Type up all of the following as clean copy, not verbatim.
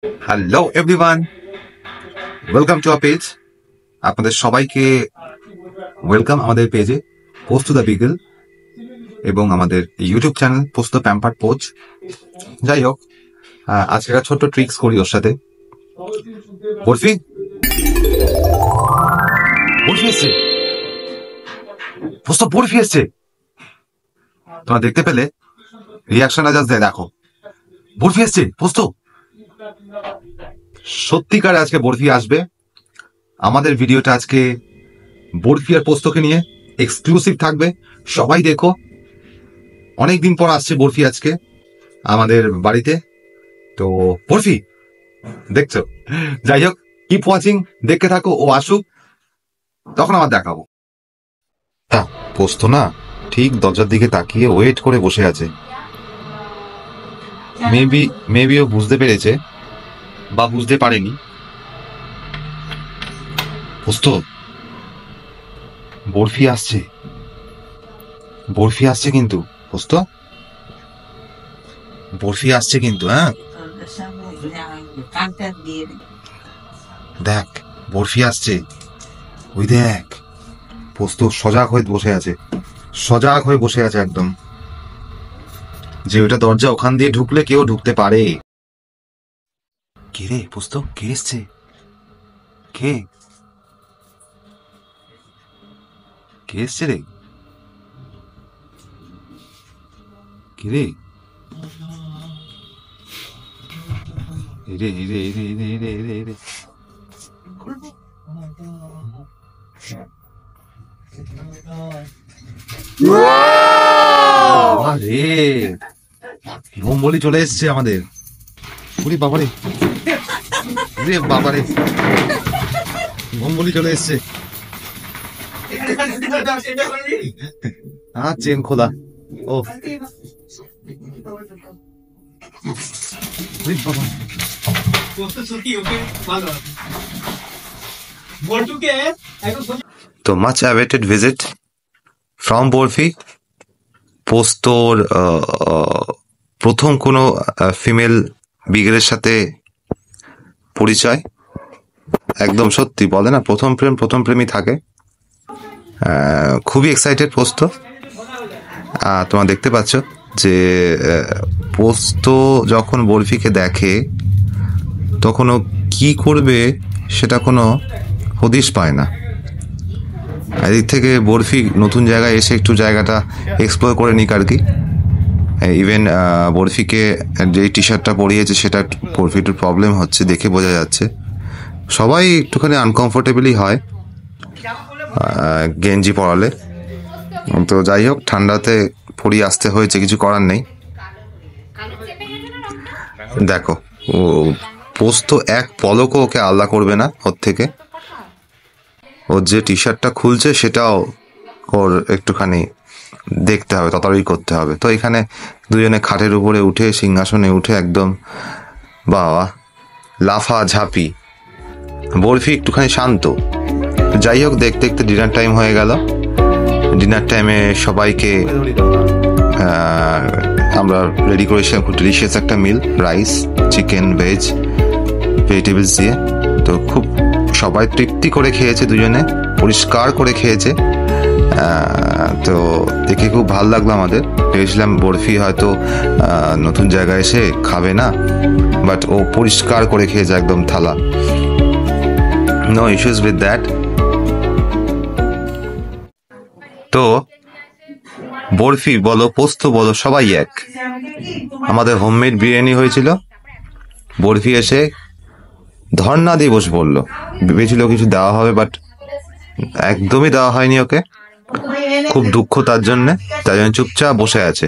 Hello everyone, welcome to our page. আপনাদের সবাইকে welcome আমাদের পেজে পোস্ট টু দ্য বিগল এবং আমাদের YouTube channel post the pampered pooch. যাই হোক, আজকে একটা ছোট্ট ট্রিক্স করি ওর সাথে। বরফি বরফি এসছে, পোস্ত বরফি এসছে। তোমরা দেখতে পেলে রিয়াকশনটা জাস্ট দেয়, দেখো বরফি এসছে পোস্ত। সত্যিকারে আজকে বরফি আসবে। আমাদের ভিডিওটা আজকে বরফি আর পোস্তকে নিয়ে এক্সক্লুসিভ থাকবে, সবাই দেখো। অনেকদিন পর আসছে বরফি আজকে আমাদের বাড়িতে, তো বরফি দেখছো। যাই হোক, কিপ ওয়াচিং, দেখতে থাকো, ও আসুক তখন আবার দেখাবো। হ্যাঁ, পোস্ত না ঠিক দরজার দিকে তাকিয়ে ওয়েট করে বসে আছে। মেবি ও বুঝতে পেরেছে বা বুঝতে পারেনি। পোস্ত, বরফি আসছে, বরফি আসছে কিন্তু পোস্ত, বরফি আসছে কিন্তু। হ্যাঁ দেখ, বরফি আসছে, ওই দেখ। পোস্ত সজাগ হয়ে বসে আছে, সজাগ হয়ে বসে আছে একদম, যে ওটা দরজা ওখান দিয়ে ঢুকলে কেউ ঢুকতে পারে। কে রে পোস্ত, কে এসছে? কে কে এসছে রে? কে রে? এরে এরে এরে এরে এরে এরে এরে আরে বোম্বলি চলে এসছে আমাদের। ওরে বাবারে, ওরে বাবারে, বোম্বলি চলে এসছে। হ্যাঁ, চেন খোলা। ও বাবা, too much awaited visit from Barfi. পোস্তর প্রথম কোনো ফিমেল বিগেলের সাথে পরিচয়। একদম সত্যি বলে না, প্রথম প্রেমই থাকে। খুবই এক্সাইটেড পোস্ত। তোমরা দেখতে পাচ্ছ যে পোস্ত যখন বরফিকে দেখে তখন ও কি করবে সেটা কোনো হদিশ পায় না। এদিক থেকে বরফি নতুন জায়গায় এসে একটু জায়গাটা এক্সপ্লোর করে নিক আর কি। ইভেন বরফিকে যে টি শার্টটা পরিয়েছে সেটা বরফি একটু প্রবলেম হচ্ছে, দেখে বোঝা যাচ্ছে। সবাই একটুখানি আনকমফোর্টেবলই হয় গেঞ্জি পরালে। তো যাই হোক, ঠান্ডাতে পরিয়ে আসতে হয়েছে, কিছু করার নেই। দেখো, ও পোস্ত এক পলকও ওকে আলাদা করবে না ওর থেকে। ওর যে টি শার্টটা খুলছে সেটাও ওর একটুখানি দেখতে হবে, তদারকি করতে হবে। তো এখানে দুজনে খাটের উপরে উঠে, সিংহাসনে উঠে একদম বাবা লাফা ঝাঁপি। বরফি একটুখানি শান্ত। যাই হোক, দেখতে দেখতে ডিনার টাইম হয়ে গেল। ডিনার টাইমে সবাইকে আমরা রেডি করেছিলাম খুব ডিলিশিয়াস একটা মিল, রাইস, চিকেন, ভেজ, ভেজিটেবলস দিয়ে। তো খুব সবাই তৃপ্তি করে খেয়েছে, দুজনে পরিষ্কার করে খেয়েছে। তো দেখে খুব ভালো লাগলো আমাদের। ভেবেছিলাম বরফি হয়তো নতুন জায়গায় এসে খাবে না, বাট ও পরিষ্কার করে খেয়েছে একদম থালা। No issues with that. তো বরফি বলো, পোস্ত বলো, সবাই এক। আমাদের হোমমেড বিরিয়ানি হয়েছিল। বরফি এসে ধর্ণা দিয়ে বসে পড়লো। ভেবেছিল কিছু দেওয়া হবে, বাট একদমই দেওয়া হয়নি ওকে। খুব দুঃখ তার জন্য চুপচাপ বসে আছে।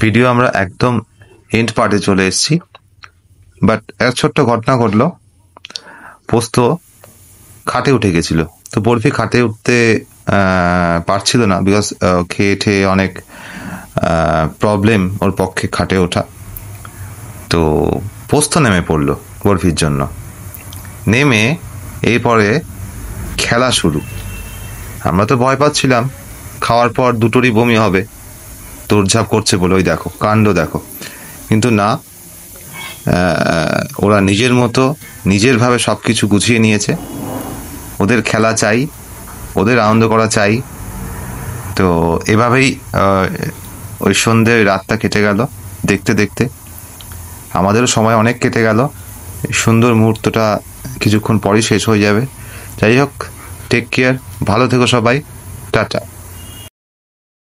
ভিডিও আমরা একদম এন্ড পার্টে চলে এসেছি, বাট এক ছোট্ট ঘটনা ঘটলো। পোস্ত খাটে উঠে গেছিল, তো বরফি খাটে উঠতে পারছিল না, বিকজ খেয়ে ঠেয়ে অনেক প্রবলেম ওর পক্ষে খাটে ওঠা। তো পোস্ত নেমে পড়লো বরফির জন্য। নেমে এরপরে খেলা শুরু। আমরা তো ভয় পাচ্ছিলাম খাওয়ার পর দুটোরই বমি হবে, দৌড়ঝাঁপ করছে বলে। ওই দেখো কাণ্ড, দেখো। কিন্তু না, ওরা নিজের মতো নিজেরভাবে সব কিছু গুছিয়ে নিয়েছে। ওদের খেলা চাই, ওদের আনন্দ করা চাই। তো এভাবেই ওই সন্ধে ওই রাতটা কেটে গেল দেখতে দেখতে। আমাদেরও সময় অনেক কেটে গেল। সুন্দর মুহূর্তটা কিছুক্ষণ পরই শেষ হয়ে যাবে। যাই হোক, টেক কেয়ার, ভালো থেকো সবাই, টাটা।